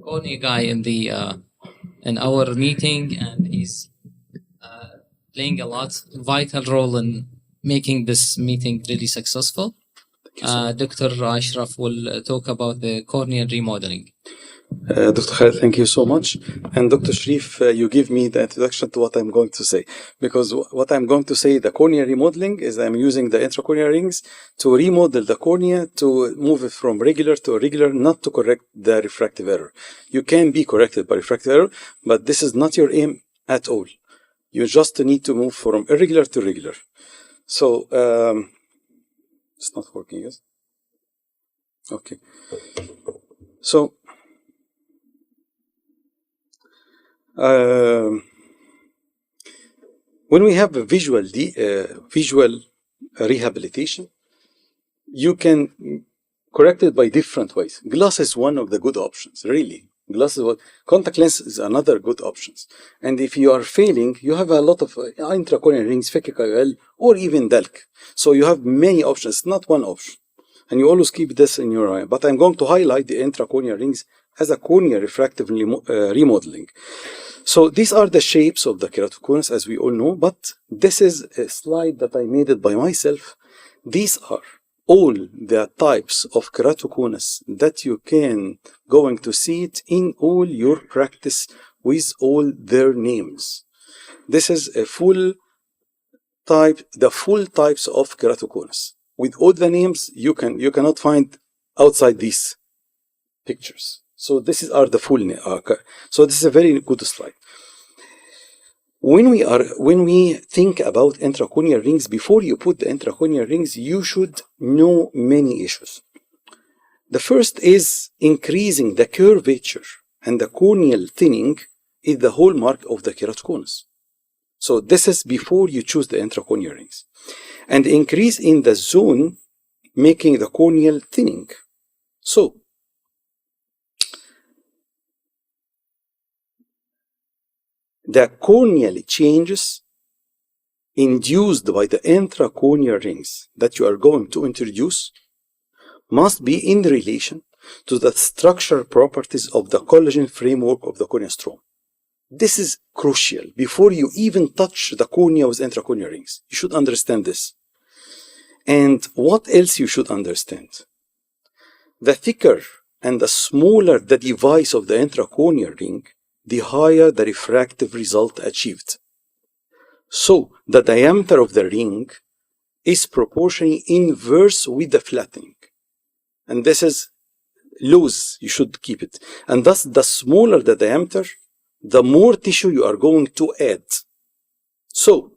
corny guy in our meeting, and he's playing a vital role in making this meeting really successful. Dr. Ashraf will talk about the corneal remodeling. Dr. Khaled, thank you so much. And Dr. Sharif, you give me the introduction to what I'm going to say. Because what I'm going to say, the corneal remodeling, is I'm using the intracorneal rings to remodel the cornea to move it from regular to irregular, not to correct the refractive error. You can be corrected by refractive error, but this is not your aim at all. You just need to move from irregular to regular. So, it's not working, yes? Okay. So, when we have a visual rehabilitation, you can correct it by different ways. Glass is one of the good options, really. Contact lens is another good option. And if you are failing, you have a lot of intracorneal rings, phakic IOL, or even DELC. So you have many options, not one option. And you always keep this in your eye. But I'm going to highlight the intracorneal rings as a corneal refractive remodeling. So these are the shapes of the keratoconus, as we all know, but this is a slide that I made it by myself. These are all the types of keratoconus that you can going to see it in all your practice with all their names. This is a the full types of keratoconus. With all the names, you cannot find outside these pictures. So this are the full name. So this is a very good slide. When we think about intracorneal rings, before you put the intracorneal rings, you should know many issues. The first is increasing the curvature and the corneal thinning is the hallmark of the keratoconus. So this is before you choose the intracorneal rings. And increase in the zone making the corneal thinning. So the corneal changes induced by the intracorneal rings that you are going to introduce must be in relation to the structural properties of the collagen framework of the corneal stroma. This is crucial. Before you even touch the cornea with intracorneal rings, you should understand this. And what else you should understand? The thicker and the smaller the device of the intracorneal ring, the higher the refractive result achieved. So, the diameter of the ring is proportionally inverse with the flattening. And this is loose, you should keep it. And thus, the smaller the diameter, the more tissue you are going to add. So,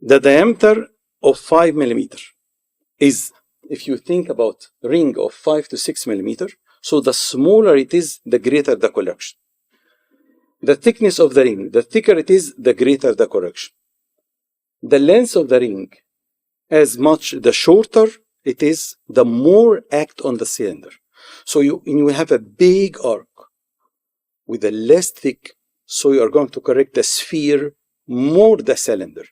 the diameter of 5 millimeter is, if you think about ring of 5 to 6 millimeter, so the smaller it is, the greater the correction. The thickness of the ring, the thicker it is, the greater the correction. The length of the ring, as much the shorter it is, the more act on the cylinder. So you have a big arc with a less thick, so you are going to correct the sphere more the cylinder.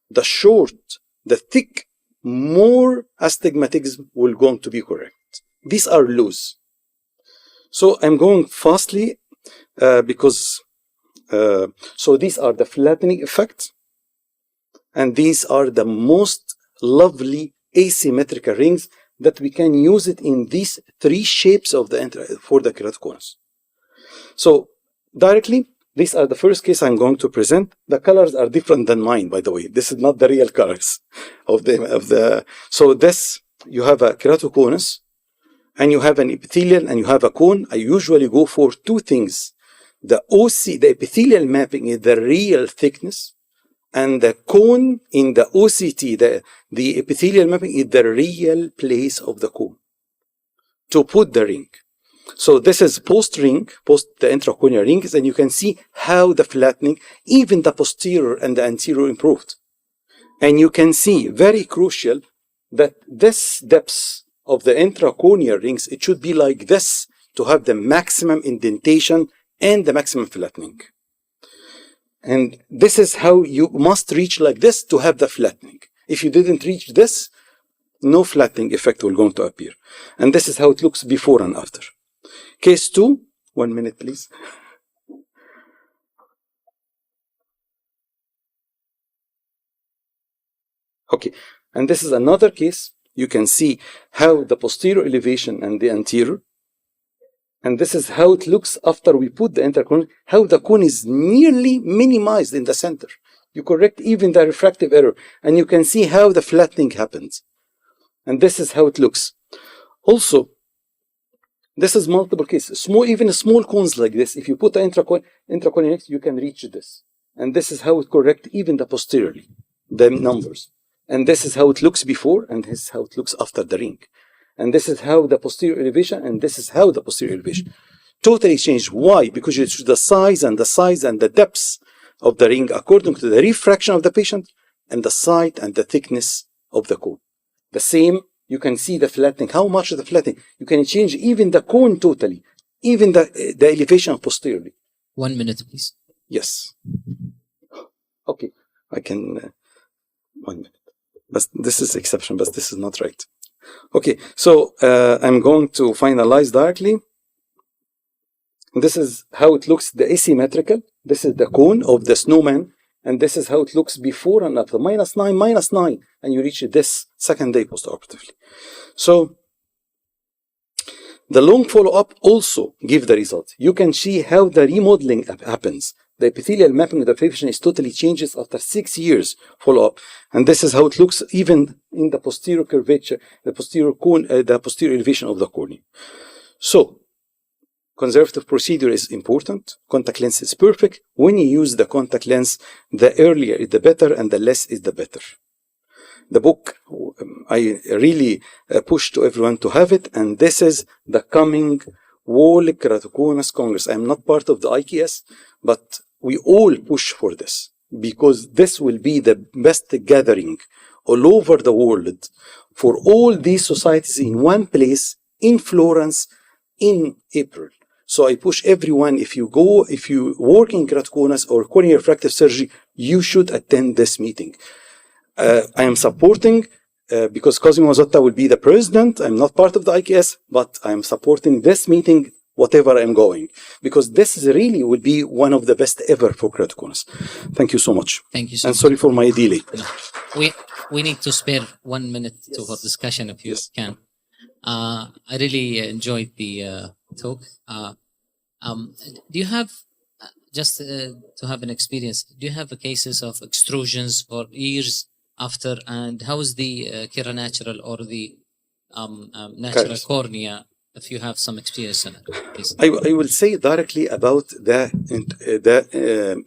The short, the thick, more astigmatism will going to be correct. These are loose. So I'm going fastly because so these are the flattening effects, and these are the most lovely asymmetrical rings that we can use it in these three shapes of for the keratoconus. So directly, these are the first case I'm going to present. The colors are different than mine, by the way. This is not the real colors of the. So this, you have a keratoconus, and you have an epithelial, and you have a cone. I usually go for two things. The epithelial mapping is the real thickness, and the cone in the OCT, the epithelial mapping is the real place of the cone to put the ring. So this is post the intracorneal rings, and you can see how the flattening, even the posterior and the anterior improved. And you can see, very crucial, that this depth of the intracorneal rings, it should be like this to have the maximum indentation and the maximum flattening. And this is how you must reach like this to have the flattening. If you didn't reach this, no flattening effect will going to appear. And this is how it looks before and after. Case 2, 1 minute, please. Okay, and this is another case. You can see how the posterior elevation and the anterior, and this is how it looks after we put the intercone, how the cone is nearly minimized in the center. You correct even the refractive error, and you can see how the flattening happens. And this is how it looks. Also, this is multiple cases. Even small cones like this, if you put the intracone next, you can reach this. And this is how it corrects even the posteriorly, the numbers. And this is how it looks before, and this is how it looks after the ring. And this is how the posterior elevation, and this is how the posterior elevation. Totally changed. Why? Because you choose the size and the depth of the ring according to the refraction of the patient and the height and the thickness of the cone. The same, you can see the flattening. How much of the flattening? You can change even the cone totally, even the elevation posteriorly. 1 minute, please. Yes. Okay, I can. 1 minute. But this is exception, but this is not right. Okay, so I'm going to finalize directly. This is how it looks, the asymmetrical. This is the cone of the snowman, and this is how it looks before and after. -9, and you reach this second day postoperatively. So the long follow-up also give the result. You can see how the remodeling happens. The epithelial mapping of the patient is totally changes after 6 years follow-up. And this is how it looks even in the posterior curvature, the posterior cone, the posterior elevation of the cornea. So, conservative procedure is important. Contact lens is perfect. When you use the contact lens, the earlier is the better and the less is the better. The book, I really push to everyone to have it, and this is the coming World Keratoconus Congress. I'm not part of the IKS, but we all push for this because this will be the best gathering all over the world for all these societies in one place in Florence in April. So I push everyone, if you work in keratoconus or corneal refractive surgery, you should attend this meeting. I am supporting because Cosimo Mazzotta will be the president. I'm not part of the IKS, but I'm supporting this meeting, whatever I'm going, because this is really will be one of the best ever for keratoconus. Thank you so much. Thank you so much. And sorry for my delay. No. We need to spare 1 minute to for discussion if you can. I really enjoyed the talk. Do you have, just to have an experience, do you have cases of extrusions for years after, and how is the keranatural or the natural cornea, if you have some experience in it, please? I will say directly about the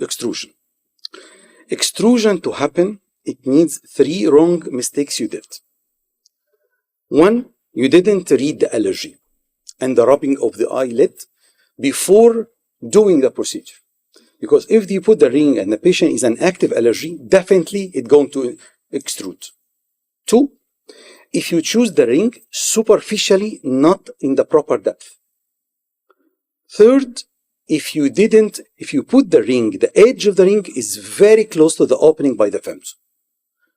extrusion. Extrusion to happen, it needs 3 wrong mistakes you did. 1, you didn't read the allergy and the rubbing of the eyelid before doing the procedure. Because if you put the ring and the patient is an active allergy, definitely it's going to extrude. 2, if you choose the ring superficially, not in the proper depth. 3rd, if you put the ring, the edge of the ring is very close to the opening by the femto.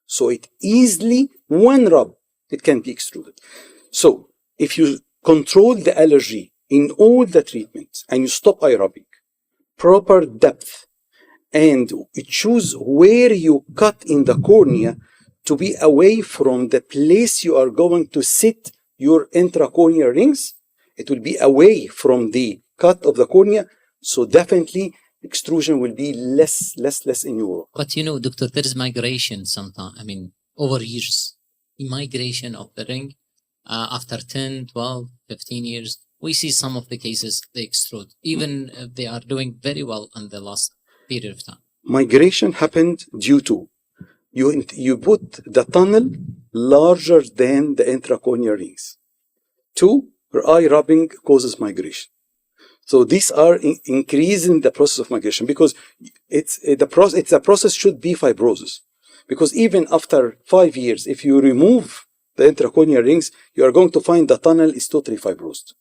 So it easily, one rub, it can be extruded. So if you control the allergy in all the treatments and you stop eye rubbing, proper depth, and you choose where you cut in the cornea to be away from the place you are going to sit your intracorneal rings, it will be away from the cut of the cornea, so definitely extrusion will be less in Europe. But you know, doctor, there is migration sometimes, I mean, over years, migration of the ring, after 10, 12, 15 years, we see some of the cases they extrude, even if they are doing very well in the last period of time. Migration happened due to you put the tunnel larger than the intracorneal rings. 2, your eye rubbing causes migration. So these are increasing the process of migration because the process should be fibrosis. Because even after 5 years, if you remove the intracorneal rings, you are going to find the tunnel is totally fibrosed.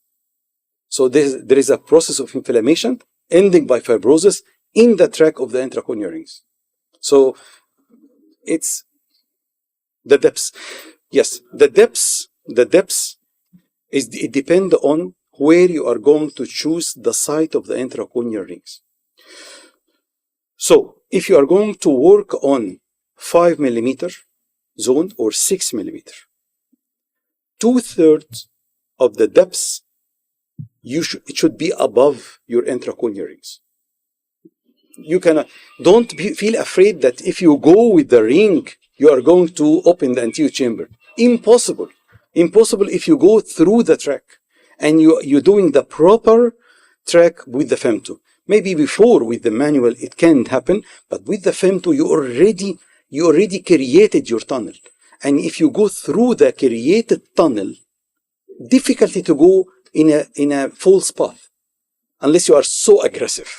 So there is a process of inflammation ending by fibrosis in the track of the intracorneal rings. So it's the depths. Yes, the depths it depends on where you are going to choose the site of the intracorneal rings. So if you are going to work on 5 millimeter zone or 6 millimeter, 2/3 of the depth it should be above your intracorneal rings. You cannot, feel afraid that if you go with the ring, you are going to open the anterior chamber. Impossible. Impossible if you go through the track and you're doing the proper track with the femto. Maybe before with the manual it can happen, but with the femto you already created your tunnel. And if you go through the created tunnel, difficulty to go in a false path unless you are so aggressive.